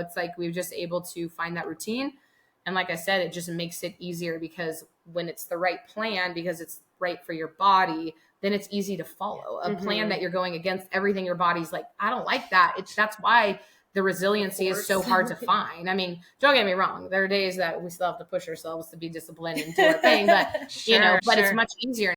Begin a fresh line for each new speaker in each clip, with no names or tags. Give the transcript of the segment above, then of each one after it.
It's like we've just able to find that routine. And like I said, it just makes it easier because when it's the right plan, because it's right for your body, then it's easy to follow. A plan that you're going against everything your body's like, I don't like that. That's why the resiliency is so hard to find. I mean, don't get me wrong. There are days that we still have to push ourselves to be disciplined and do our thing, but sure. It's much easier.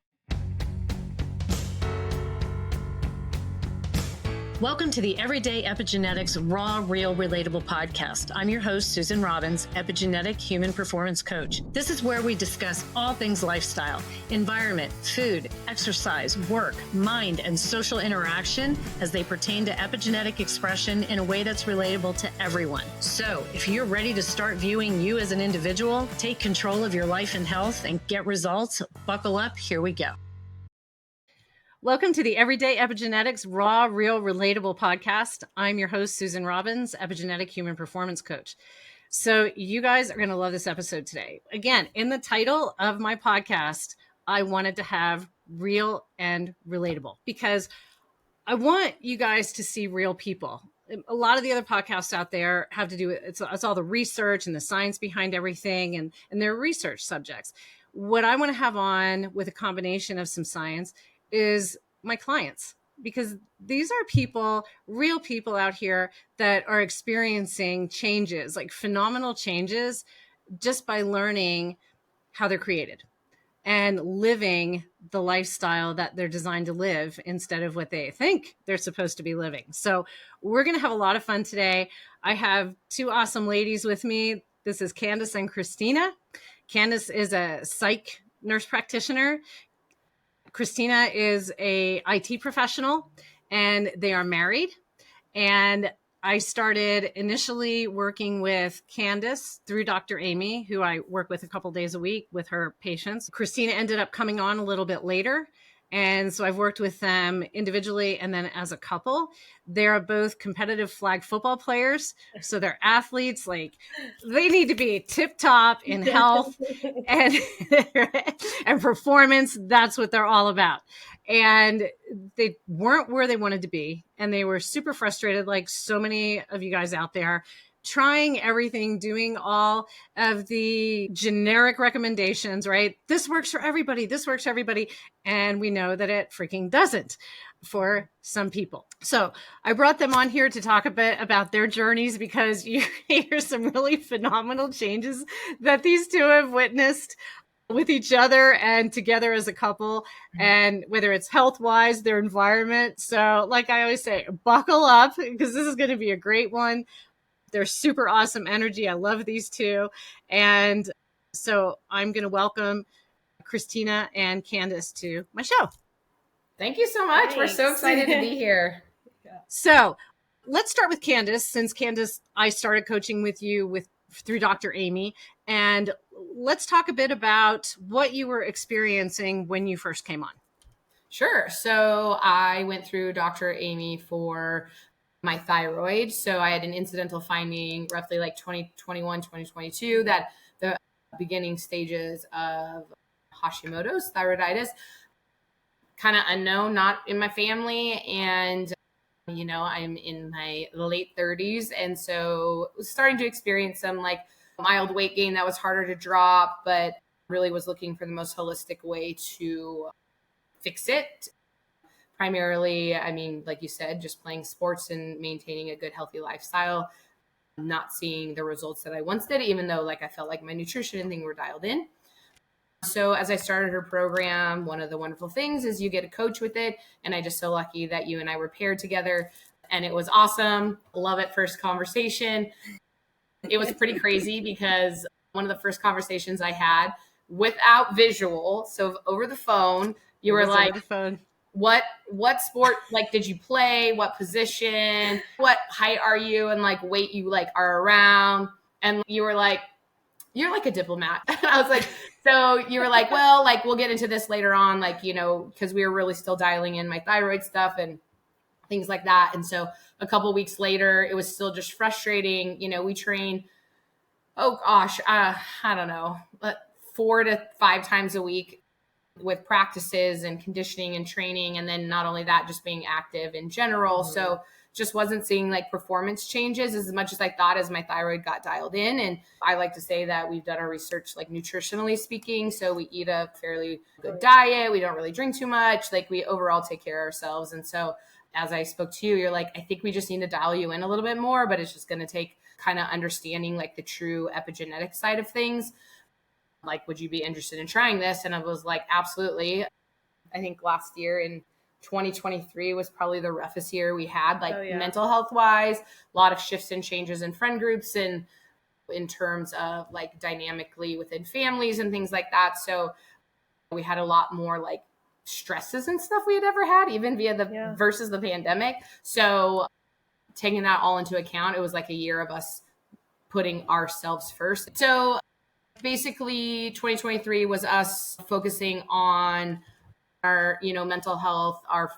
Welcome to the Everyday Epigenetics Raw, Real, Relatable podcast. I'm your host, Susan Robbins, epigenetic human performance coach. This is where we discuss all things lifestyle, environment, food, exercise, work, mind, and social interaction as they pertain to epigenetic expression in a way that's relatable to everyone. So if you're ready to start viewing you as an individual, take control of your life and health, and get results, buckle up, here we go. Welcome to the Everyday Epigenetics Raw, Real, Relatable podcast. I'm your host, Susan Robbins, epigenetic human performance coach. So you guys are going to love this episode today. Again, in the title of my podcast, I wanted to have real and relatable because I want you guys to see real people. A lot of the other podcasts out there have to do with it's all the research and the science behind everything and their research subjects. What I want to have on with a combination of some science is my clients, because these are people, real people out here that are experiencing changes, like phenomenal changes, just by learning how they're created and living the lifestyle that they're designed to live instead of what they think they're supposed to be living. So we're going to have a lot of fun today. I have two awesome ladies with me. This is Candice and Christina. Candice is a psych nurse practitioner. Christina is a IT professional, and they are married. And I started initially working with Candice through Dr. Amy, who I work with a couple days a week with her patients. Christina ended up coming on a little bit later. And so I've worked with them individually and then as a couple. They're both competitive flag football players. So they're athletes, like they need to be tip top in health and performance. That's what they're all about. And they weren't where they wanted to be. And they were super frustrated, like so many of you guys out there, trying everything, doing all of the generic recommendations, right? This works for everybody. This works for everybody. And we know that it freaking doesn't for some people. So I brought them on here to talk a bit about their journeys because you hear some really phenomenal changes that these two have witnessed with each other and together as a couple, and whether it's health-wise, their environment. So like I always say, buckle up because this is going to be a great one. They're super awesome energy. I love these two. And so I'm going to welcome Christina and Candice to my show.
Thank you so much. Thanks. We're so excited to be here.
So let's start with Candice. Since Candice, I started coaching with you through Dr. Amy. And let's talk a bit about what you were experiencing when you first came on.
Sure. So I went through Dr. Amy for my thyroid. So I had an incidental finding roughly like 2021, 2022, that the beginning stages of Hashimoto's thyroiditis, kind of unknown, not in my family. And, you know, I'm in my late 30s. And so was starting to experience some like mild weight gain that was harder to drop, but really was looking for the most holistic way to fix it. Primarily, I mean, like you said, just playing sports and maintaining a good, healthy lifestyle, not seeing the results that I once did, even though like I felt like my nutrition and thing were dialed in. So as I started her program, one of the wonderful things is you get a coach with it. And I just so lucky that you and I were paired together and it was awesome. Love it. First conversation. It was pretty crazy because one of the first conversations I had without visual, so over the phone, you were like, what sport like did you play, what position, what height are you, and like weight you like are around, and you were like, you're like a diplomat. And I was like, so you were like, well, like we'll get into this later on, like, you know, because we were really still dialing in my thyroid stuff and things like that. And so a couple of weeks later, it was still just frustrating. You know, we train, I don't know, 4 to 5 times a week with practices and conditioning and training. And then not only that, just being active in general. Mm-hmm. So just wasn't seeing like performance changes as much as I thought as my thyroid got dialed in. And I like to say that we've done our research, like nutritionally speaking. So we eat a fairly good diet. We don't really drink too much. Like we overall take care of ourselves. And so as I spoke to you, you're like, I think we just need to dial you in a little bit more, but it's just going to take kind of understanding like the true epigenetic side of things. Like, would you be interested in trying this? And I was like, absolutely. I think last year in 2023 was probably the roughest year we had, like mental health wise, a lot of shifts and changes in friend groups and in terms of like dynamically within families and things like that. So we had a lot more like stresses and stuff we had ever had, even via the versus the pandemic. So taking that all into account, it was like a year of us putting ourselves first. So basically 2023 was us focusing on our, mental health, our,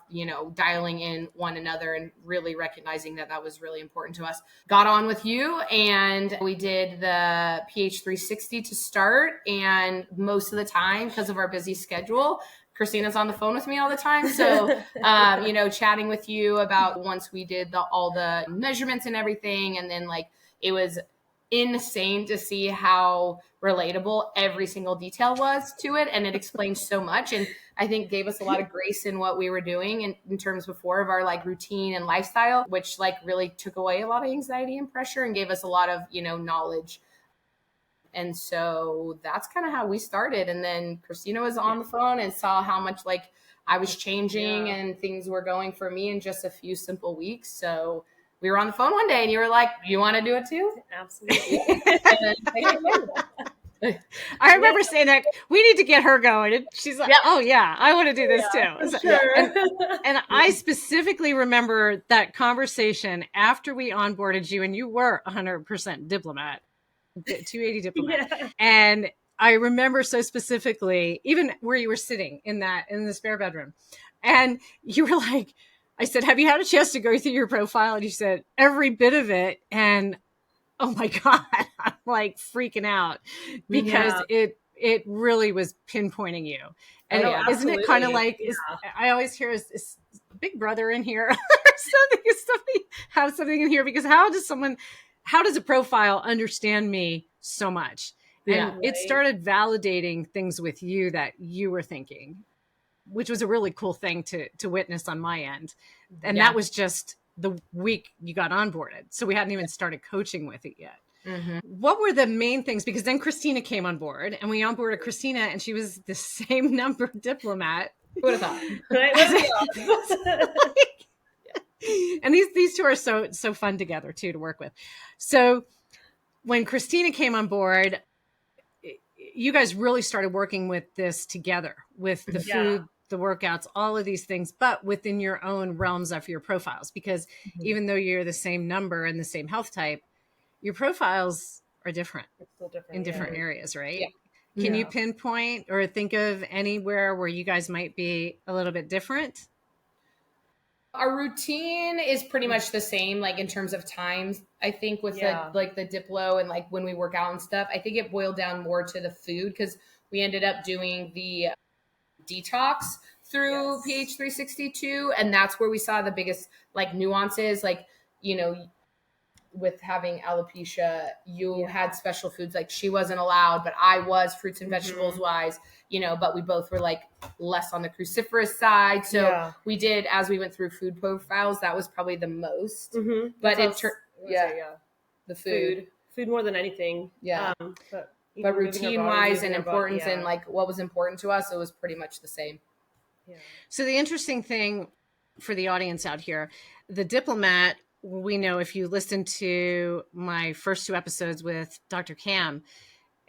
dialing in one another and really recognizing that was really important to us. Got on with you and we did the pH 360 to start. And most of the time, because of our busy schedule, Christina's on the phone with me all the time. So, chatting with you about once we did all the measurements and everything. And then like, it was insane to see how relatable every single detail was to it. And it explained so much. And I think gave us a lot of grace in what we were doing in terms before of our like routine and lifestyle, which like really took away a lot of anxiety and pressure and gave us a lot of, knowledge. And so that's kind of how we started. And then Christina was on the phone and saw how much like I was changing and things were going for me in just a few simple weeks. So we were on the phone one day and you were like, you want to do it too?
Absolutely. I remember saying that we need to get her going. And she's like, oh yeah, I want to do this too. So,
sure.
and I specifically remember that conversation after we onboarded you and you were 100% diplomat, 280 diplomat. Yeah. And I remember so specifically, even where you were sitting in the spare bedroom and you were like, I said, have you had a chance to go through your profile? And you said every bit of it. And oh my God, I'm like freaking out because it really was pinpointing you. And isn't it kind of like, I always hear is Big Brother in here or something have something in here because how does a profile understand me so much? And it started validating things with you that you were thinking, which was a really cool thing to witness on my end. And that was just the week you got onboarded. So we hadn't even started coaching with it yet. Mm-hmm. What were the main things? Because then Christina came on board and we onboarded Christina and she was the same number diplomat.
Who would have thought? Right?
And these two are so fun together too to work with. So when Christina came on board, you guys really started working with this together with the food, the workouts, all of these things, but within your own realms of your profiles, because even though you're the same number and the same health type, your profiles are different, in different areas, right? Yeah. Can you pinpoint or think of anywhere where you guys might be a little bit different?
Our routine is pretty much the same, like in terms of times. I think with the Diplo and like when we work out and stuff, I think it boiled down more to the food because we ended up doing the detox through pH 362, and that's where we saw the biggest like nuances, like with having alopecia, you had special foods like she wasn't allowed, but I was, fruits and vegetables wise, but we both were like less on the cruciferous side. So we did, as we went through food profiles, that was probably the most, but the
food more than anything.
Yeah. But routine wise and importance and like what was important to us, it was pretty much the same.
Yeah. So the interesting thing for the audience out here, the diplomat, we know if you listen to my first 2 episodes with Dr. Cam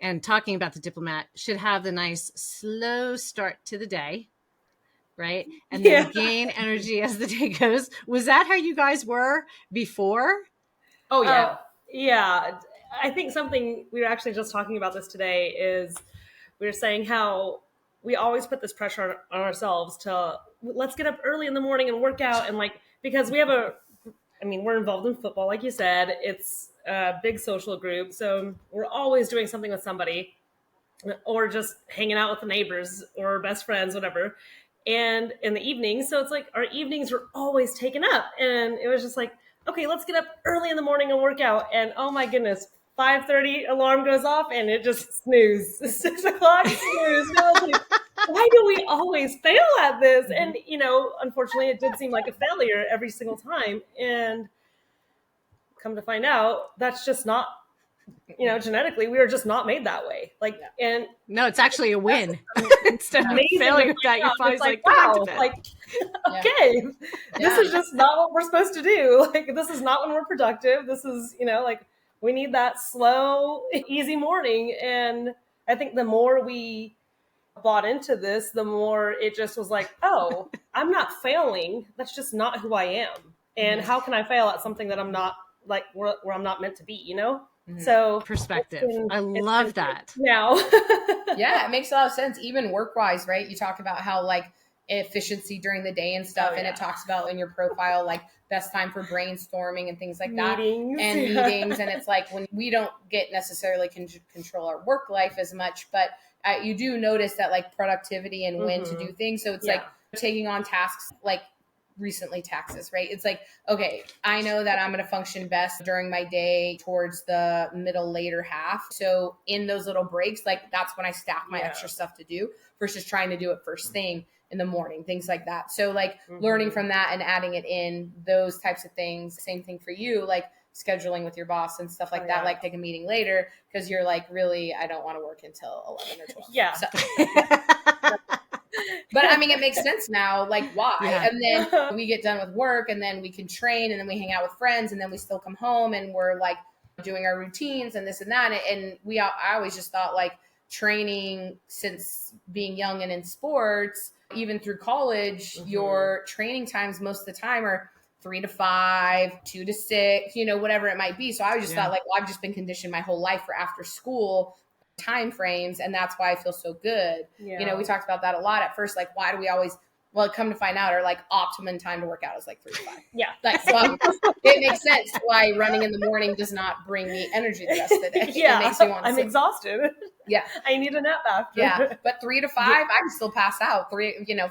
and talking about the diplomat, should have the nice slow start to the day, right? And then gain energy as the day goes. Was that how you guys were before?
Oh, yeah.
Yeah. I think something we were actually just talking about this today is we were saying how we always put this pressure on ourselves to let's get up early in the morning and work out. And like, because we have we're involved in football, like you said, it's a big social group. So we're always doing something with somebody or just hanging out with the neighbors or best friends, whatever. and in the evening. So it's like our evenings were always taken up. And it was just like, okay, let's get up early in the morning and work out. And oh my goodness, 5:30 alarm goes off and it just snooze. 6 o'clock snooze. Why do we always fail at this? And, unfortunately, it did seem like a failure every single time. And come to find out, that's just not, genetically, we were just not made that way. Like, and
no, it's actually a win. Instead of failure, that your body's like,
wow, okay, this is just not what we're supposed to do. Like, this is not when we're productive. This is, we need that slow, easy morning. And I think the more we bought into this, the more it just was like, oh, I'm not failing. That's just not who I am. And how can I fail at something that I'm not, like, where I'm not meant to be, So
perspective. I love that.
Now.
Yeah, it makes a lot of sense. Even work-wise, right? You talk about how like efficiency during the day and stuff, and it talks about in your profile like best time for brainstorming and things like that, meetings. And it's like when we don't get necessarily control our work life as much, but you do notice that like productivity and when to do things. So it's like taking on tasks like recently taxes, right? It's like, okay, I know that I'm going to function best during my day towards the middle, later half. So in those little breaks, like that's when I stack my extra stuff to do versus trying to do it first thing in the morning, things like that. So like learning from that and adding it in, those types of things. Same thing for you, like scheduling with your boss and stuff like that, like take a meeting later because you're like, really, I don't want to work until 11 or 12.
Yeah.
So. But I mean, it makes sense now, like why? Yeah. And then we get done with work and then we can train and then we hang out with friends and then we still come home and we're like doing our routines and this and that. And I always just thought like training since being young and in sports, even through college, your training times most of the time are 3 to 5, 2 to 6, whatever it might be. So I just thought like, well, I've just been conditioned my whole life for after school time frames, and that's why I feel so good. We talked about that a lot at first, like why do we always come to find out our like optimum time to work out is like 3 to 5. Like so it makes sense why running in the morning does not bring me energy the rest of the day. It makes me want to
I'm exhausted. I need a nap after.
But 3 to 5 I can still pass out 4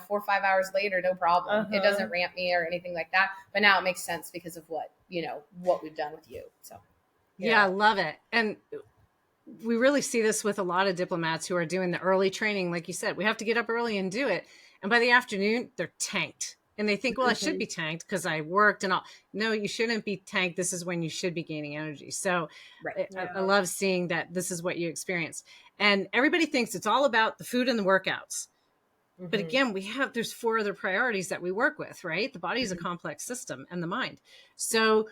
or 5 hours later, no problem. It doesn't ramp me or anything like that, but now it makes sense because of what we've done with you. So
I love it. And we really see this with a lot of diplomats who are doing the early training. Like you said, we have to get up early and do it. And by the afternoon, they're tanked. And they think, well, I should be tanked because I worked and all. No, you shouldn't be tanked. This is when you should be gaining energy. So I love seeing that this is what you experience. And everybody thinks it's all about the food and the workouts. But again, there's 4 other priorities that we work with, right? The body is a complex system and the mind. So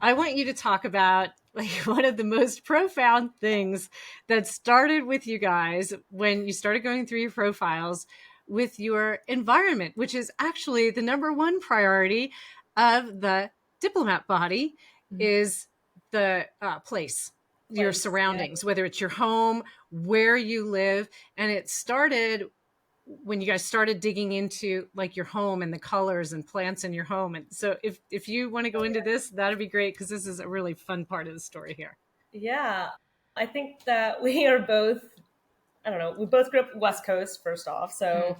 I want you to talk about like one of the most profound things that started with you guys when you started going through your profiles with your environment, which is actually the number 1 priority of the diplomat body is the place, your surroundings, whether it's your home, where you live. And it started when you guys started digging into like your home and the colors and plants in your home. And so if you want to go into this, that'd be great. Cause this is a really fun part of the story here.
Yeah. I think that we are both, we both grew up West Coast first off. So,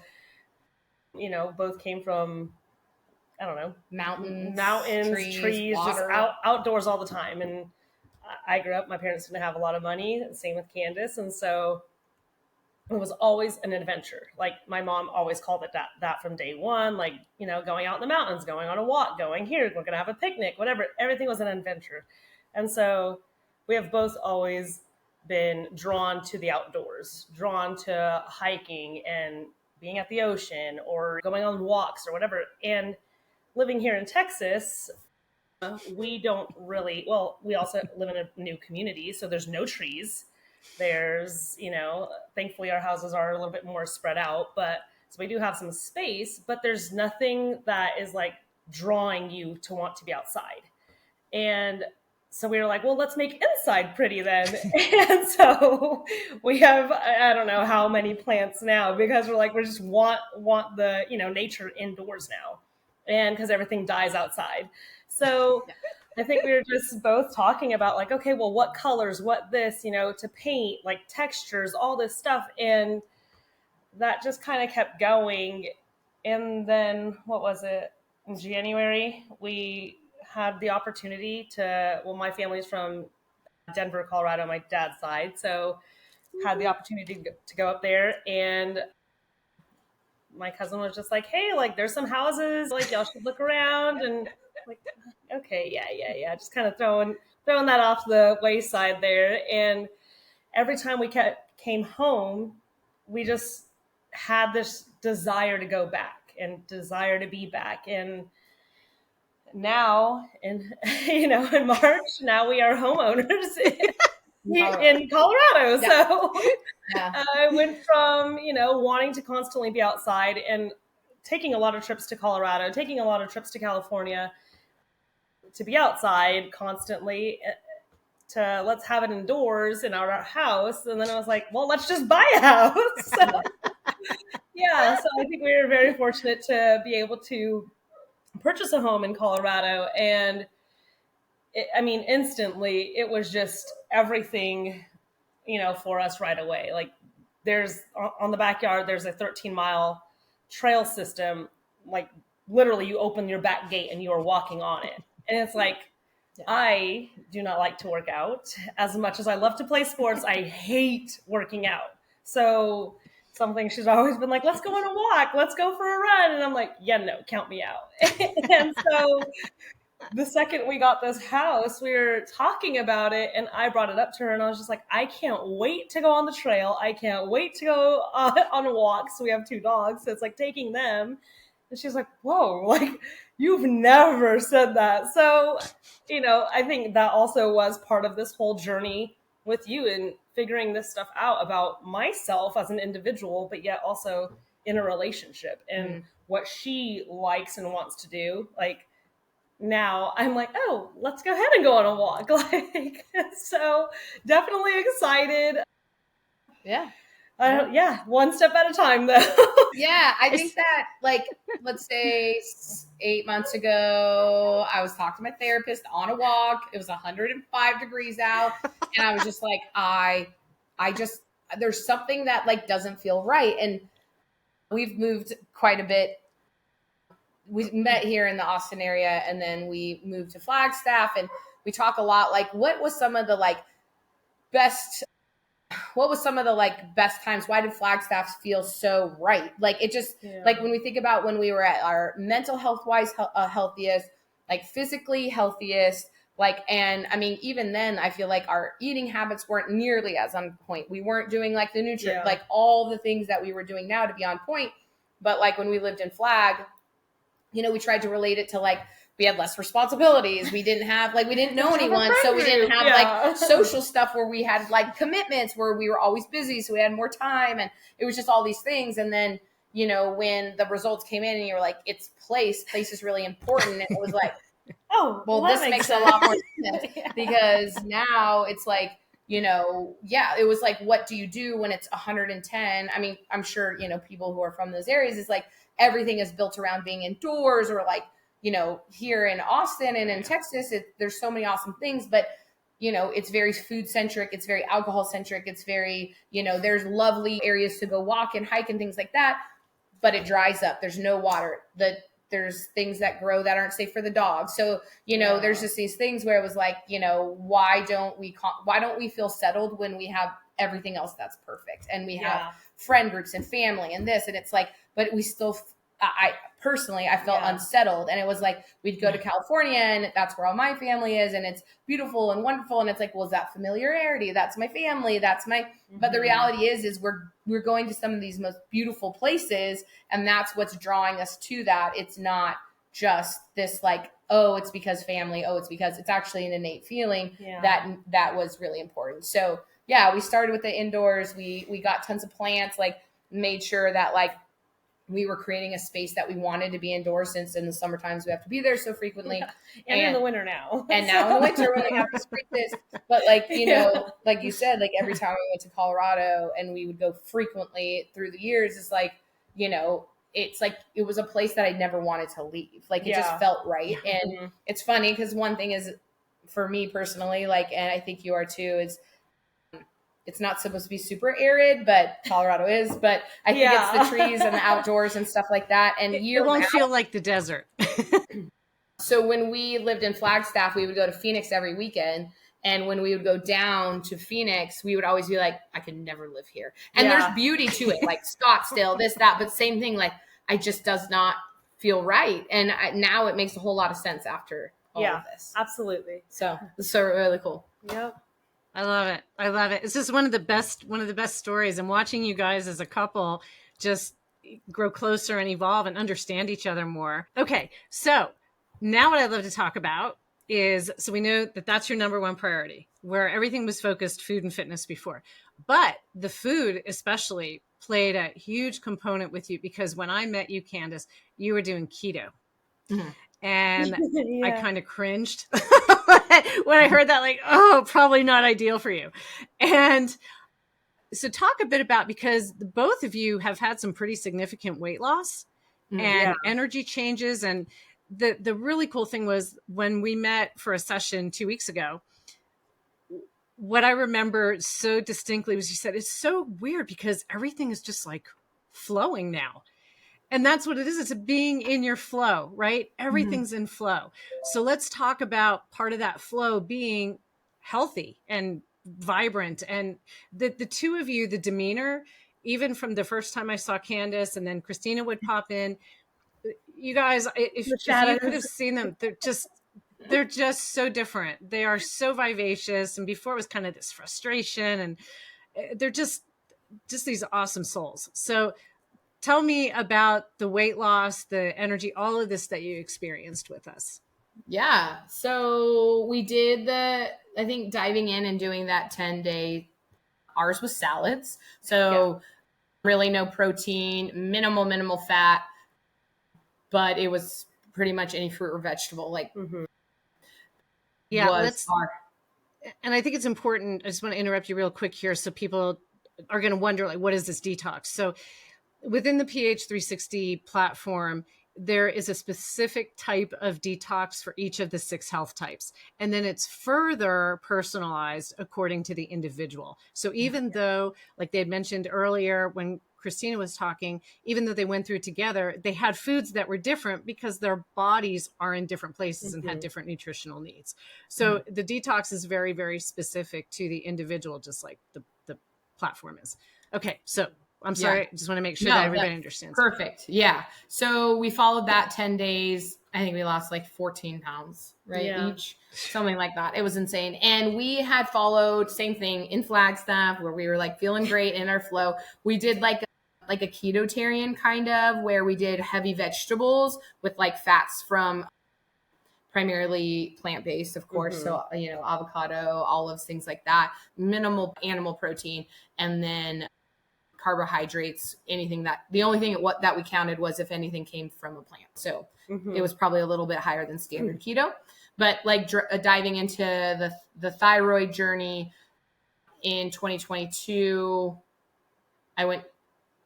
both came from, mountains, trees, just outdoors all the time. And I grew up, my parents didn't have a lot of money. Same with Candice. And so it was always an adventure. Like my mom always called it that from day one, like, going out in the mountains, going on a walk, going here, we're going to have a picnic, whatever. Everything was an adventure. And so we have both always been drawn to the outdoors, drawn to hiking and being at the ocean or going on walks or whatever. And living here in Texas, we don't really, we also live in a new community. So there's no trees. There's, thankfully our houses are a little bit more spread out, but so we do have some space, but there's nothing that is like drawing you to want to be outside. And so we were like, well, let's make inside pretty then. And so we have, I don't know how many plants now because we're like, we just want the, nature indoors now. And because everything dies outside. So I think we were just both talking about like, okay, well, what colors, what this, to paint, like textures, all this stuff. And that just kind of kept going. And then what was it? In January, we had the opportunity to, well, my family's from Denver, Colorado, my dad's side. So had the opportunity to go up there, and my cousin was just like, hey, like there's some houses, like y'all should look around. And like, okay, yeah. Just kind of throwing that off the wayside there. And every time we came home, we just had this desire to go back and desire to be back. And now in in March, now we are homeowners in Colorado.
Yeah.
So
Yeah.
I went from, wanting to constantly be outside and taking a lot of trips to Colorado, taking a lot of trips to California to be outside constantly, to let's have it indoors in our house. And then I was like, well, let's just buy a house. So, yeah. So I think we were very fortunate to be able to purchase a home in Colorado. And instantly it was just everything, for us right away. Like there's on the backyard, there's a 13-mile trail system. Like literally you open your back gate and you are walking on it. And it's like, I do not like to work out as much as I love to play sports. I hate working out. So something she's always been like, let's go on a walk. Let's go for a run. And I'm like, yeah, no, count me out. And so the second we got this house, we were talking about it, and I brought it up to her, and I was just like, I can't wait to go on the trail. I can't wait to go on a walk. So we have 2 dogs. So it's like taking them. And she's like, whoa, like you've never said that. So, I think that also was part of this whole journey with you and figuring this stuff out about myself as an individual, but yet also in a relationship and what she likes and wants to do. Like, now I'm like, oh, let's go ahead and go on a walk. Like, so definitely excited.
Yeah.
One step at a time though.
Yeah. I think that, like, let's say 8 months ago, I was talking to my therapist on a walk. It was 105 degrees out. And I was just like, there's something that like doesn't feel right. And we've moved quite a bit. We met here in the Austin area, and then we moved to Flagstaff, and we talk a lot. Like, what was some of the best times? Why did Flagstaff feel so right? Like, it just, like when we think about when we were at our mental health wise healthiest, like physically healthiest, like, and I mean, even then I feel like our eating habits weren't nearly as on point. We weren't doing like the nutrient, like all the things that we were doing now to be on point. But like when we lived in Flag, we tried to relate it to like, we had less responsibilities. We didn't know anyone. So we didn't have like social stuff where we had like commitments where we were always busy. So we had more time, and it was just all these things. And then, when the results came in and you were like, it's place is really important. And it was like, oh, well, this makes a lot more sense because now it's like, it was like, what do you do when it's 110? I mean, I'm sure, people who are from those areas is like, everything is built around being indoors, or like, here in Austin and in Texas, there's so many awesome things, but it's very food centric. It's very alcohol centric. It's very, there's lovely areas to go walk and hike and things like that, but it dries up. There's no water. There's things that grow that aren't safe for the dogs. So, there's just these things where it was like, why don't we feel settled when we have everything else that's perfect, and we have friend groups and family and this, and it's like, but we still, I personally felt unsettled. And it was like, we'd go to California, and that's where all my family is, and it's beautiful and wonderful. And it's like, well, is that familiarity? That's my family. That's my, but the reality is we're going to some of these most beautiful places, and that's what's drawing us to that. It's not just this like, oh, it's because family. Oh, it's actually an innate feeling that was really important. So yeah, we started with the indoors. We got tons of plants, like made sure that like we were creating a space that we wanted to be indoors, since in the summer times we have to be there so frequently.
And in the winter now.
And now in the winter when they have to spray this. But like, like you said, like every time we went to Colorado and we would go frequently through the years, it's like, it's like, it was a place that I never wanted to leave. Like it just felt right. And it's funny because one thing is for me personally, like, and I think you are too, is it's not supposed to be super arid, but Colorado is. But I think it's the trees and the outdoors and stuff like that. And
it won't feel like the desert.
So when we lived in Flagstaff, we would go to Phoenix every weekend. And when we would go down to Phoenix, we would always be like, I could never live here. And there's beauty to it, like Scottsdale, this, that, but same thing, like I just does not feel right. And now it makes a whole lot of sense after all of this.
Absolutely.
So it's so really cool.
Yep.
I love it. I love it. It's just one of the best stories, and watching you guys as a couple just grow closer and evolve and understand each other more. Okay. So now what I'd love to talk about is, so we know that that's your number one priority, where everything was focused food and fitness before, but the food especially played a huge component with you, because when I met you, Candice, you were doing keto. Mm-hmm. And I kind of cringed when I heard that, like, oh, probably not ideal for you. And so talk a bit about, because both of you have had some pretty significant weight loss and energy changes. And the really cool thing was when we met for a session 2 weeks ago, what I remember so distinctly was you said, it's so weird because everything is just like flowing now. And that's what it is. It's being in your flow, right? Everything's in flow. So let's talk about part of that flow being healthy and vibrant. And the two of you, the demeanor, even from the first time I saw Candice, and then Christina would pop in, you guys, if you could have seen them, they're just so different. They are so vivacious. And before it was kind of this frustration, and they're just these awesome souls. So tell me about the weight loss, the energy, all of this that you experienced with us.
Yeah. So we did I think diving in and doing that 10-day, ours was salads. So really no protein, minimal fat, but it was pretty much any fruit or vegetable. Like,
and I think it's important. I just want to interrupt you real quick here. So people are going to wonder, like, what is this detox? So within the PH 360 platform, there is a specific type of detox for each of the 6 health types. And then it's further personalized according to the individual. So even though, like they had mentioned earlier when Christina was talking, even though they went through it together, they had foods that were different because their bodies are in different places and had different nutritional needs. So the detox is very, very specific to the individual, just like the platform is. Okay, so I'm sorry. I just want to make sure that everybody understands.
Perfect. Yeah. So we followed that 10 days. I think we lost like 14 pounds, right? Yeah. Each, something like that. It was insane. And we had followed same thing in Flagstaff, where we were like feeling great in our flow. We did like a ketotarian kind of, where we did heavy vegetables with like fats from primarily plant-based, of course. So, avocado, olives, things like that, minimal animal protein. And then carbohydrates, anything that the only thing that we counted was if anything came from a plant. So it was probably a little bit higher than standard keto, but like diving into the thyroid journey in 2022,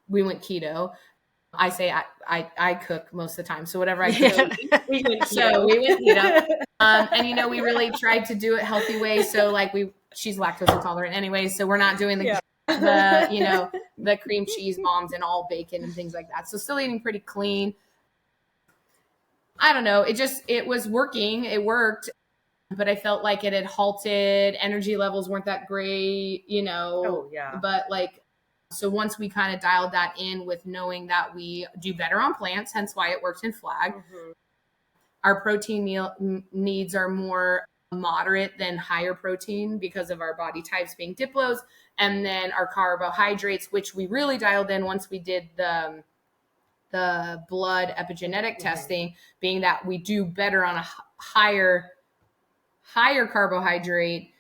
we went keto. I say I cook most of the time. So whatever I cook, we went keto. And we really tried to do it healthy way. So like she's lactose intolerant anyway. So we're not doing the cream cheese bombs and all bacon and things like that. So still eating pretty clean. I don't know. It was working. It worked, but I felt like it had halted. Energy levels weren't that great, but like, so once we kind of dialed that in with knowing that we do better on plants, hence why it works in Flag, our protein needs are more moderate than higher protein because of our body types being diplos, and then our carbohydrates, which we really dialed in once we did the blood epigenetic testing, being that we do better on a higher carbohydrate,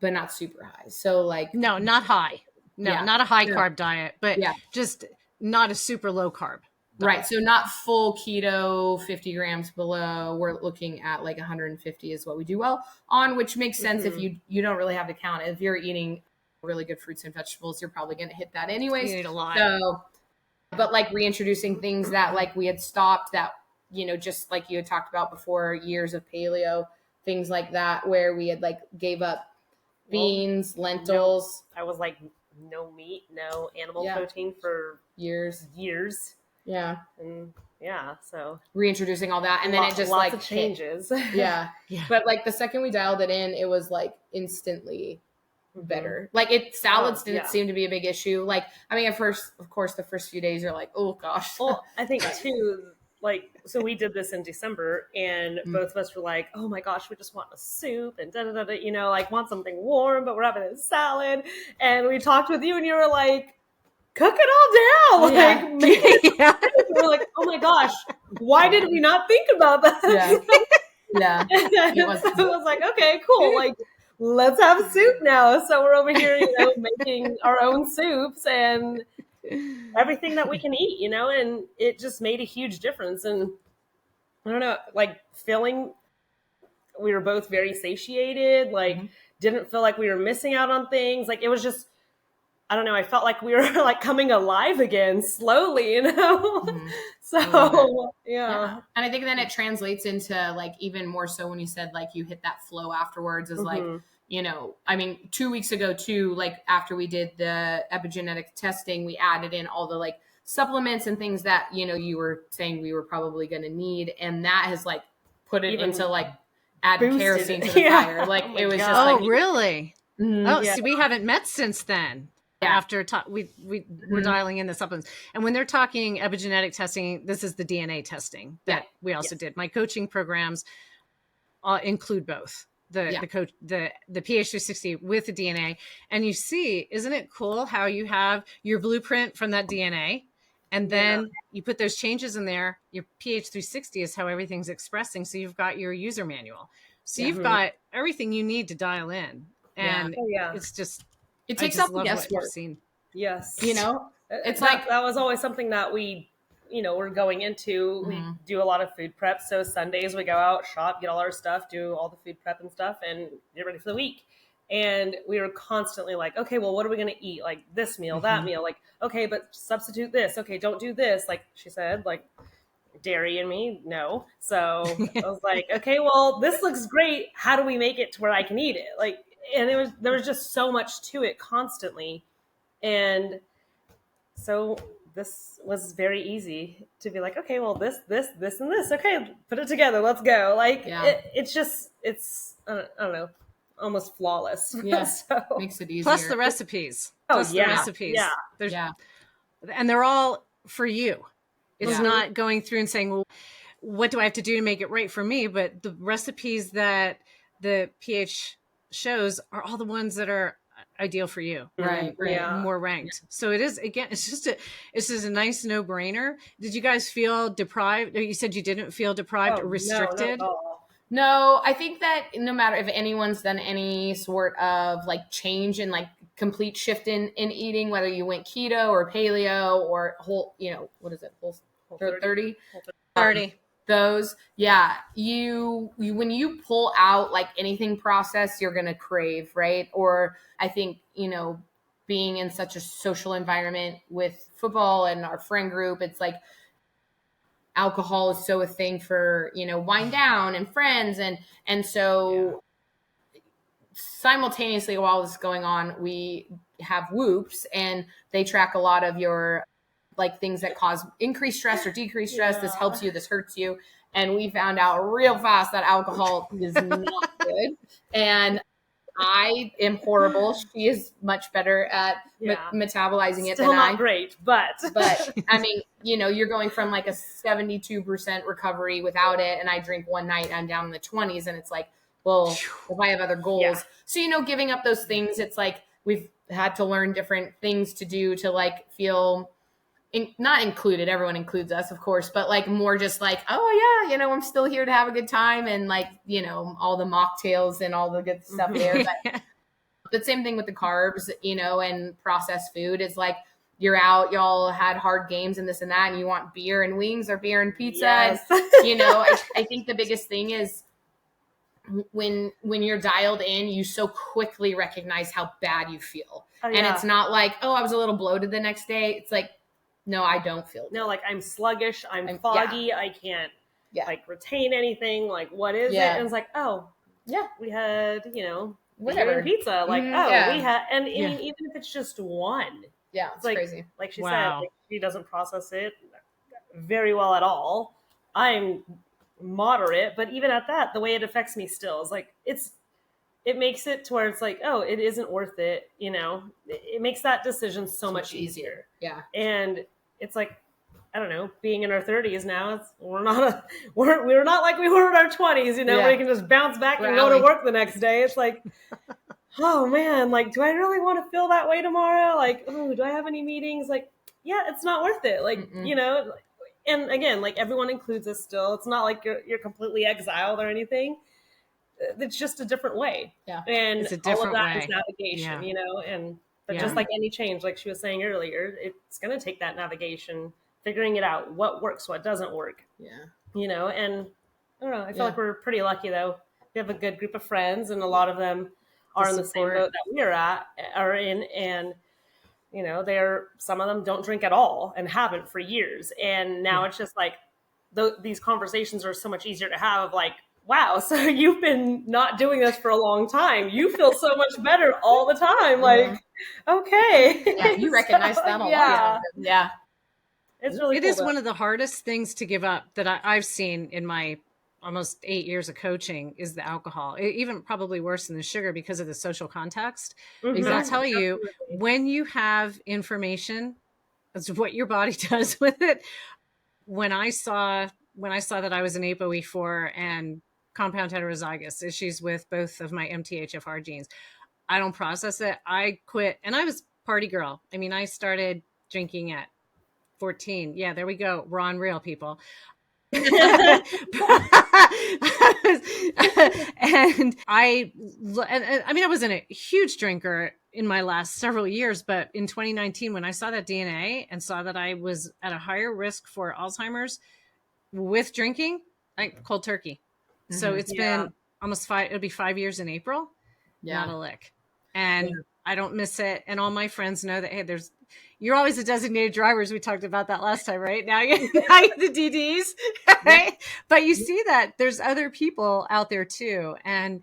but not super high. So like
not high. Not a high carb diet, but just not a super low carb diet.
Right. So not full keto, 50 grams below. We're looking at like 150 is what we do well on, which makes sense if you don't really have to count it. If you're eating really good fruits and vegetables, you're probably going to hit that anyways.
You eat a lot.
So, but like reintroducing things that like we had stopped, that, just like you had talked about before, years of paleo, things like that, where we had like gave up beans, lentils.
I was like, no meat, no animal protein for
years. Yeah.
And so
reintroducing all that. And then it just
lots
like
of changes.
Yeah. But like the second we dialed it in, it was like instantly better. Like salads didn't seem to be a big issue. Like, I mean, of course, the first few days you're like, oh gosh.
Well, I think too, like, so we did this in December and both of us were like, oh my gosh, we just want a soup and like want something warm, but we're having a salad. And we talked with you and you were like, cook it all down. Like, make it. We're like, oh my gosh, why did we not think about that?
Yeah.
It was like, okay, cool. Like, let's have soup now. So we're over here, making our own soups and everything that we can eat, and it just made a huge difference. And I don't know, like we were both very satiated, like didn't feel like we were missing out on things. Like it was just, I don't know, I felt like we were like coming alive again slowly, So yeah.
And I think then it translates into like even more so when you said like you hit that flow afterwards is like, I mean, 2 weeks ago too, like after we did the epigenetic testing, we added in all the like supplements and things that, you were saying we were probably going to need. And that has like put it into like added kerosene to the fire. Like it was just like,
really? So we haven't met since then. After we were dialing in the supplements, and when they're talking epigenetic testing, this is the DNA testing that we also did. My coaching programs include both the pH 360 with the DNA, and you see, isn't it cool how you have your blueprint from that DNA, and then you put those changes in there. Your pH 360 is how everything's expressing. So you've got your user manual, so you've got everything you need to dial in, and it's just.
It takes out the guesswork.
Yes.
It's like
that was always something that we, we're going into. We do a lot of food prep. So Sundays we go out, shop, get all our stuff, do all the food prep and stuff, and get ready for the week. And we were constantly like, okay, well, what are we going to eat? Like this meal, that meal. Like, okay, but substitute this. Okay, don't do this. Like she said, like dairy and me, no. So I was like, okay, well, this looks great. How do we make it to where I can eat it? Like, and there was just so much to it constantly. And so this was very easy to be like, okay, well, this, and this. Okay, put it together. Let's go. Like, it's, I don't know, almost flawless.
Yeah, so. Makes it easier.
Plus the recipes. The recipes.
Yeah.
And they're all for you. It's not going through and saying, well, what do I have to do to make it right for me? But the recipes that the pH shows are all the ones that are ideal for you,
right?
More ranked. So it is, again, it's just a nice no-brainer. Did you guys feel deprived? You said you didn't feel deprived or restricted?
No, I think that no matter if anyone's done any sort of like change and like complete shift in eating, whether you went keto or paleo or whole, what is it? Whole 30?
30.
Those, you when you pull out like anything processed, you're going to crave, right? Or I think, being in such a social environment with football and our friend group, it's like alcohol is so a thing for, wind down and friends. And so simultaneously while this is going on, we have Whoops and they track a lot of your like things that cause increased stress or decreased stress. This helps you, this hurts you. And we found out real fast that alcohol is not good. And I am horrible. She is much better at metabolizing it
Still
than
not great, but
I mean, you're going from like a 72% recovery without it. And I drink one night, I'm down in the 20s. And it's like, well, if I have other goals. So, giving up those things, it's like we've had to learn different things to do to like feel not included. Everyone includes us, of course, but like more just like, oh yeah, I'm still here to have a good time. And like, all the mocktails and all the good stuff there. But the same thing with the carbs, and processed food is like, you're out, y'all had hard games and this and that, and you want beer and wings or beer and pizza.
Yes.
And, I think the biggest thing is when you're dialed in, you so quickly recognize how bad you feel. And it's not like, I was a little bloated the next day. It's like, no, I don't feel good.
No, like I'm sluggish, I'm foggy, I can't like retain anything. Like, what is it? And it's like, we had,
whatever
pizza. Like, we have, and I mean, even if it's just one,
it's
like
crazy.
Like she said, like, she doesn't process it very well at all. I'm moderate, but even at that, the way it affects me still is like it makes it to where it's like, oh, it isn't worth it. It makes that decision so much easier.
Yeah,
and it's like, I don't know, being in our 30s now, we're not like we were in our 20s, where you can just bounce back and go to work the next day. It's like, oh man, like, do I really want to feel that way tomorrow? Like, oh, do I have any meetings? Like, yeah, it's not worth it. Like, and again, like, everyone includes us still. It's not like you're completely exiled or anything. It's just a different way.
Yeah.
And
It's a
all of
different
that
way.
is navigation, but just like any change, like she was saying earlier, it's going to take that navigation, figuring it out, what works, what doesn't work. And I don't know, I feel like we're pretty lucky though. We have a good group of friends, and a lot of them are in the same boat that are in, and some of them don't drink at all and haven't for years. And now it's just like these conversations are so much easier to have, of like, wow, so you've been not doing this for a long time. You feel so much better all the time. Like, okay.
Yeah, you recognize them a lot. Yeah.
It's really cool,
is one of the hardest things to give up that I've seen in my almost 8 years of coaching is the alcohol. Even probably worse than the sugar because of the social context. Because I'll tell you, when you have information, that's what your body does with it. When I saw that I was an ApoE4 and compound heterozygous, issues with both of my MTHFR genes, I don't process it. I quit, and I was party girl. I mean, I started drinking at 14. Yeah, there we go. We're on real, people. And I mean, I wasn't a huge drinker in my last several years, but in 2019, when I saw that DNA and saw that I was at a higher risk for Alzheimer's with drinking, like cold turkey. So it's been almost it'll be 5 years in April. Not a lick. And I don't miss it. And all my friends know that, hey, you're always a designated driver, as we talked about that last time, right? Now you're the DDs, right? But you see that there's other people out there too. And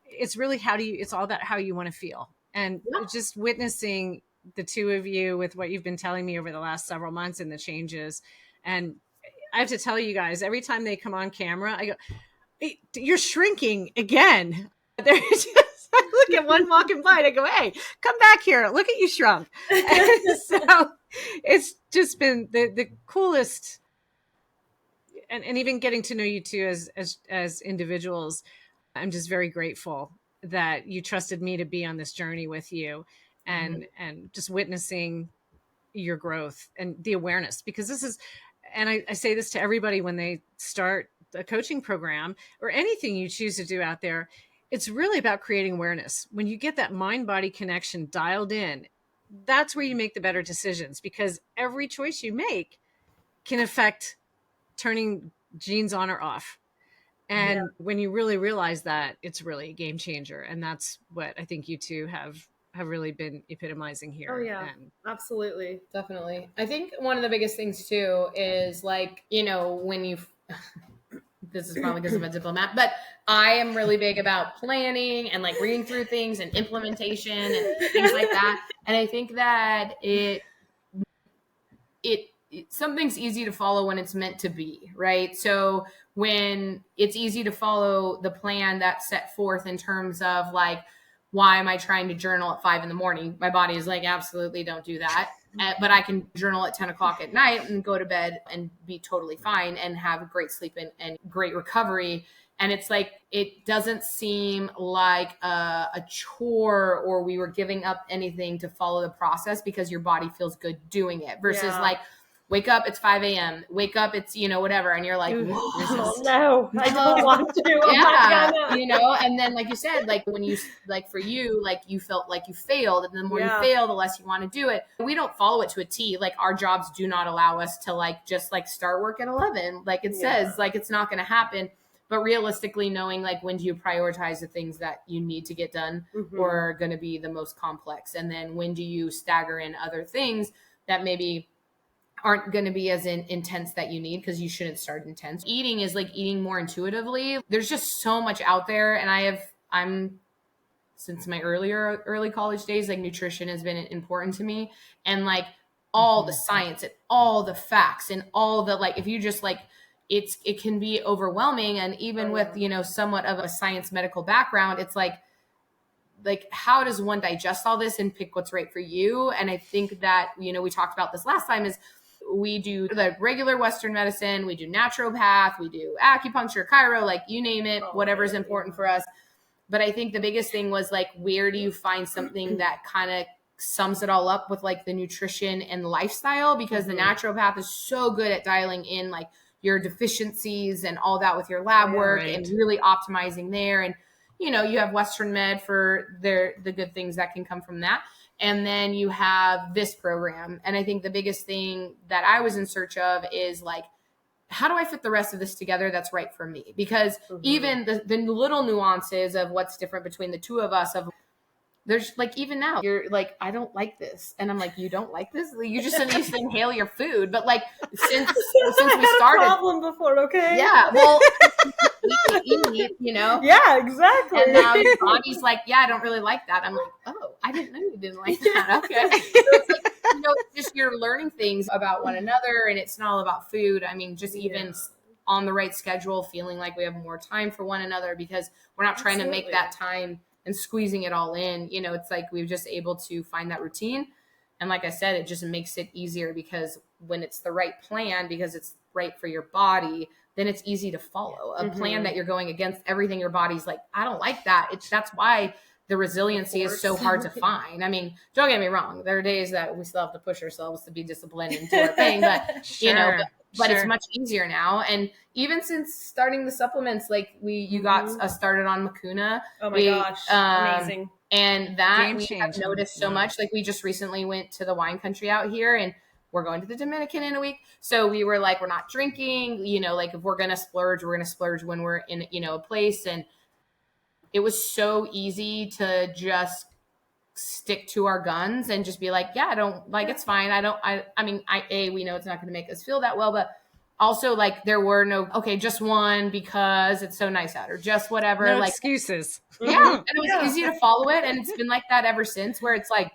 it's really it's all about how you want to feel. And just witnessing the two of you with what you've been telling me over the last several months and the changes. And I have to tell you guys, every time they come on camera, I go, hey, you're shrinking again. They're just, I look at one walking by and I go, hey, come back here. Look at you shrunk. And so it's just been the coolest. And even getting to know you two as individuals, I'm just very grateful that you trusted me to be on this journey with you, and just witnessing your growth and the awareness, because this is, and I say this to everybody when they start a coaching program or anything you choose to do out there, it's really about creating awareness. When you get that mind-body connection dialed in, that's where you make the better decisions, because every choice you make can affect turning genes on or off. And when you really realize that, it's really a game changer. And that's what I think you two have really been epitomizing here.
Oh yeah, absolutely.
Definitely. I think one of the biggest things too is like, when you this is probably because I'm a diplomat, but I am really big about planning and like reading through things and implementation and things like that. And I think that something's easy to follow when it's meant to be, right? So when it's easy to follow the plan that's set forth in terms of like, why am I trying to journal at 5 a.m? My body is like, absolutely don't do that. But I can journal at 10 o'clock at night and go to bed and be totally fine and have great sleep and great recovery. And it's like, it doesn't seem like a chore or we were giving up anything to follow the process because your body feels good doing it versus like, wake up, it's 5 a.m. Wake up, it's, whatever. And you're like,
no, I don't want to.
And then like you said, like when you, like for you, like you felt like you failed, and the more you fail, the less you want to do it. We don't follow it to a T. Like our jobs do not allow us to like, just like start work at 11. Like it says, like, it's not going to happen. But realistically knowing like, when do you prioritize the things that you need to get done or are going to be the most complex? And then when do you stagger in other things that maybe aren't going to be as intense that you need, because you shouldn't start intense. Eating is like eating more intuitively. There's just so much out there. And since my early college days, like nutrition has been important to me, and like all the science and all the facts and all the, like, if you just like, it can be overwhelming. And even with, you know, somewhat of a science medical background, it's like how does one digest all this and pick what's right for you? And I think that, you know, we talked about this last time, is we do the regular Western medicine, we do naturopath, we do acupuncture, chiro, like you name it, whatever's important for us. But I think the biggest thing was like, where do you find something that kind of sums it all up with like the nutrition and lifestyle? Because the naturopath is so good at dialing in like your deficiencies and all that with your lab work and really optimizing there. And, you know, you have Western med for the good things that can come from that. And then you have this program. And I think the biggest thing that I was in search of is like, how do I fit the rest of this together that's right for me? Because even the little nuances of what's different between the two of us, of there's like, even now you're like, I don't like this. And I'm like, you don't like this? You just used to inhale your food. But like, since we started,
problem before, okay?
Yeah. Well, eat, you know?
Yeah, exactly.
And now your body's like, yeah, I don't really like that. I'm like, oh, I didn't know you didn't like that. Okay. So it's like, you know, just you're learning things about one another, and it's not all about food. I mean, just even on the right schedule, feeling like we have more time for one another, because we're not trying to make that time and squeezing it all in. You know, it's like we've just able to find that routine. And like I said, it just makes it easier, because when it's the right plan, because it's right for your body, then it's easy to follow a plan that you're going against everything. Your body's like, I don't like that. That's why the resiliency is so hard to find. I mean, don't get me wrong. There are days that we still have to push ourselves to be disciplined and do our thing, but you know, but it's much easier now. And even since starting the supplements, like you got us started on Mucuna.
Oh my gosh. Amazing.
And that
Game
we
changer.
have noticed so much. Like we just recently went to the wine country out here, and we're going to the Dominican in a week. So we were like, we're not drinking, you know, like if we're going to splurge, we're going to splurge when we're in, you know, a place. And it was so easy to just stick to our guns and just be like, yeah, I don't like, it's fine. I mean, we know it's not going to make us feel that well, but also like there were no, okay, just one because it's so nice out, or just whatever.
No
like
excuses.
Yeah. And it was easy to follow it. And it's been like that ever since, where it's like,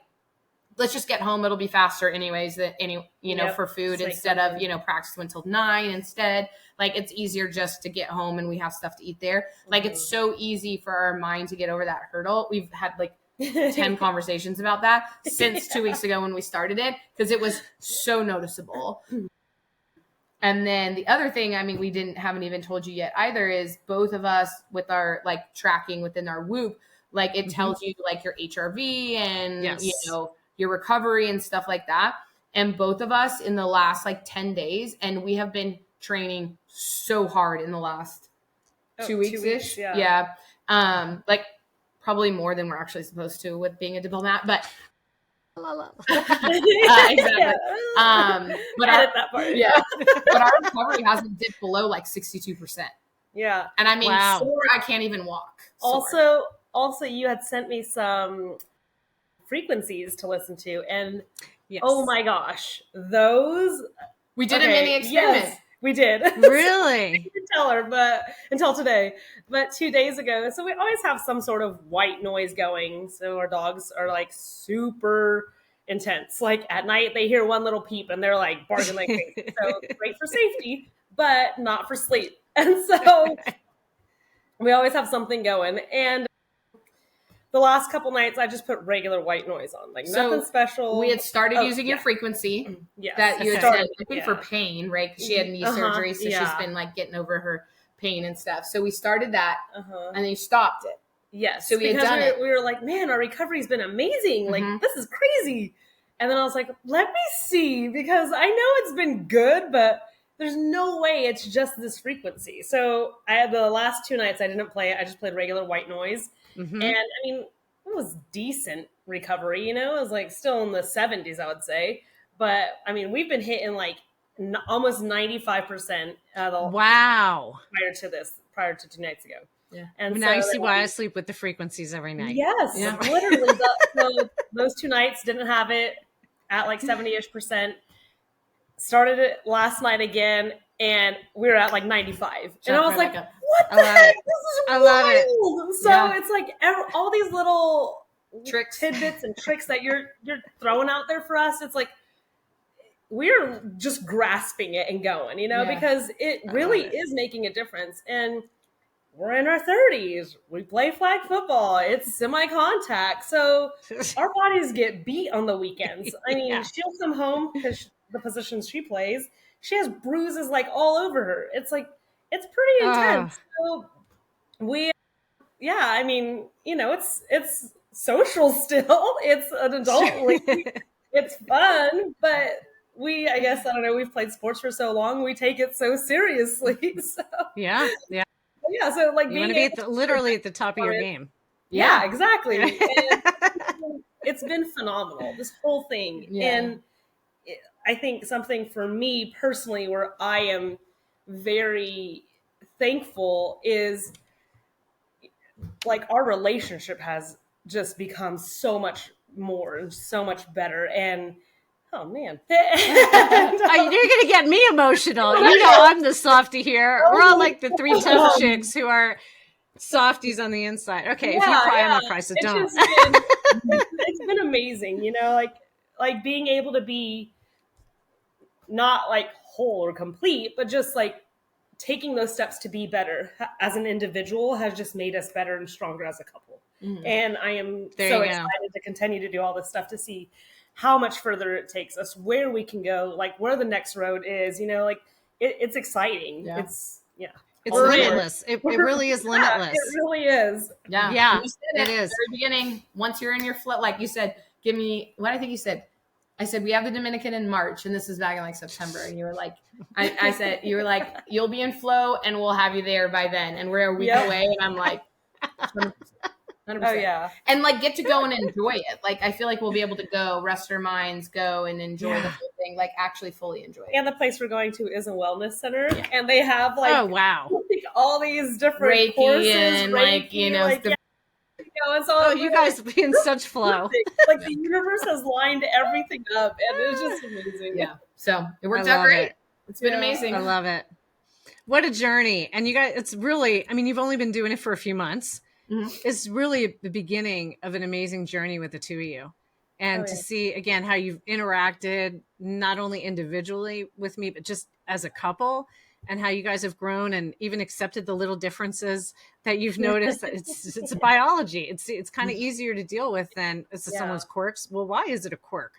let's just get home. It'll be faster anyways, for food, instead of, you know, practice went till 9 instead. Like it's easier just to get home and we have stuff to eat there. Like it's so easy for our mind to get over that hurdle. We've had like 10 conversations about that since 2 weeks ago when we started it, because it was so noticeable. And then the other thing, I mean, haven't even told you yet either, is both of us with our like tracking within our Whoop, like it tells you like your HRV and, you know, your recovery and stuff like that. And both of us in the last like 10 days, and we have been training so hard in the last 2 weeks-ish. Yeah. Like probably more than we're actually supposed to with being a diplomat, but exactly. But
edit that part.
But our recovery hasn't dipped below like 62%.
Yeah.
And I mean, sore, I can't even walk.
Also, you had sent me some frequencies to listen to, and oh my gosh, those
we did a mini experiment.
Yes, we did.
Really?
I didn't tell her, but until today. But 2 days ago, so we always have some sort of white noise going. So our dogs are like super intense. Like at night, they hear one little peep and they're like barking like crazy. So great for safety, but not for sleep. And so we always have something going. And the last couple nights, I just put regular white noise on, like nothing special.
We had started using your frequency that you had said, I think for pain, right? Because she had knee surgery, so she's been like getting over her pain and stuff. So we started that, and then you stopped it.
Yes,
so we had done it.
We were like, man, our recovery's been amazing. Like this is crazy. And then I was like, let me see, because I know it's been good, but there's no way it's just this frequency. So I had the last 2 nights I didn't play it. I just played regular white noise. And I mean, it was decent recovery, you know, it was like still in the 70s, I would say. But I mean, we've been hitting like almost 95% prior to 2 nights ago. Yeah. And
now you see why I sleep with the frequencies every night.
Yes. Yeah. Literally. So those 2 nights didn't have it at like 70-ish%. Started it last night again, and we were at like 95. And I was like, what? what the heck? This is
I love it.
wild. So it's like all these little
Tricks,
tidbits and tricks that you're throwing out there for us. It's like we're just grasping it and going, you know, because it really is making a difference. And we're in our 30s. We play flag football. It's semi-contact. So our bodies get beat on the weekends. I mean, she'll come home because the positions she plays, she has bruises like all over her. It's like, it's pretty intense. So I mean, you know, it's social still. It's an adult league. It's fun, but I guess, I don't know, we've played sports for so long, we take it so seriously. So
yeah.
So like
you want to be literally at the top of your game.
Yeah, exactly. And it's been phenomenal, this whole thing. And I think something for me personally where I am very thankful is like our relationship has just become so much more and so much better. And oh man, you're
gonna get me emotional. You know, I'm the softie here. We're all like the 3 tough chicks who are softies on the inside. Okay, if you cry, I'm gonna cry. So don't.
It's been amazing, you know, like being able to be not like whole or complete, but just like taking those steps to be better as an individual has just made us better and stronger as a couple. And I am so excited to continue to do all this stuff to see how much further it takes us, where we can go, like where the next road is, you know, like it's exciting. It's
limitless. It really is limitless.
It really is.
Yeah.
You said it is. At the beginning, once you're in your flow, like you said, give me what I think you said. I said, we have the Dominican in March, and this is back in like September. And you were like, I said, you were like, you'll be in flow and we'll have you there by then. And we're a week away. And I'm like, 100%. Oh yeah. And like get to go and enjoy it. Like, I feel like we'll be able to go rest our minds, go and enjoy the whole thing, like actually fully enjoy it.
And the place we're going to is a wellness center. And they have like, all these different
Reiki
courses.
And like, you know, like,
it's all
you guys be in such flow.
Like the universe has lined everything up and it's just amazing.
Yeah. So it worked out great. It's been amazing.
I love it. What a journey. And you guys, it's really, I mean, you've only been doing it for a few months. It's really the beginning of an amazing journey with the two of you. And to see, again, how you've interacted, not only individually with me, but just as a couple, and how you guys have grown and even accepted the little differences that you've noticed. That it's a biology. It's kind of easier to deal with than someone's quirks. Well, why is it a quirk?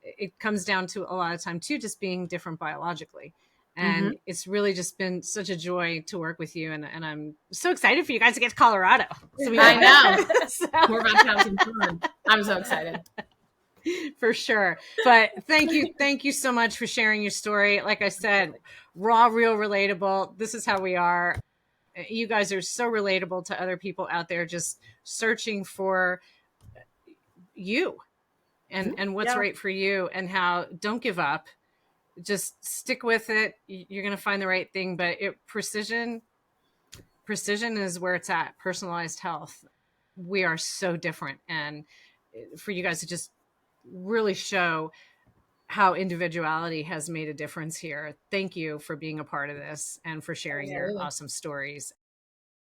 It comes down to a lot of time too, just being different biologically. And it's really just been such a joy to work with you. And I'm so excited for you guys to get to Colorado. So
I know. We're about to have some fun. I'm so excited.
For sure. But thank you so much for sharing your story. Like I said, raw, real, relatable. This is how we are. You guys are so relatable to other people out there just searching for you and what's right for you, and how don't give up. Just stick with it. You're going to find the right thing, but precision is where it's at. Personalized health. We are so different. And for you guys to just really show how individuality has made a difference here. Thank you for being a part of this and for sharing your awesome stories.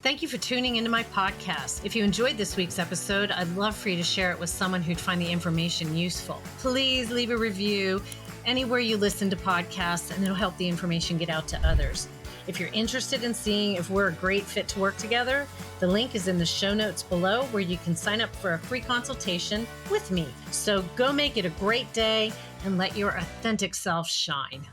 Thank you for tuning into my podcast. If you enjoyed this week's episode, I'd love for you to share it with someone who'd find the information useful. Please leave a review anywhere you listen to podcasts, and it'll help the information get out to others. If you're interested in seeing if we're a great fit to work together, the link is in the show notes below, where you can sign up for a free consultation with me. So go make it a great day and let your authentic self shine.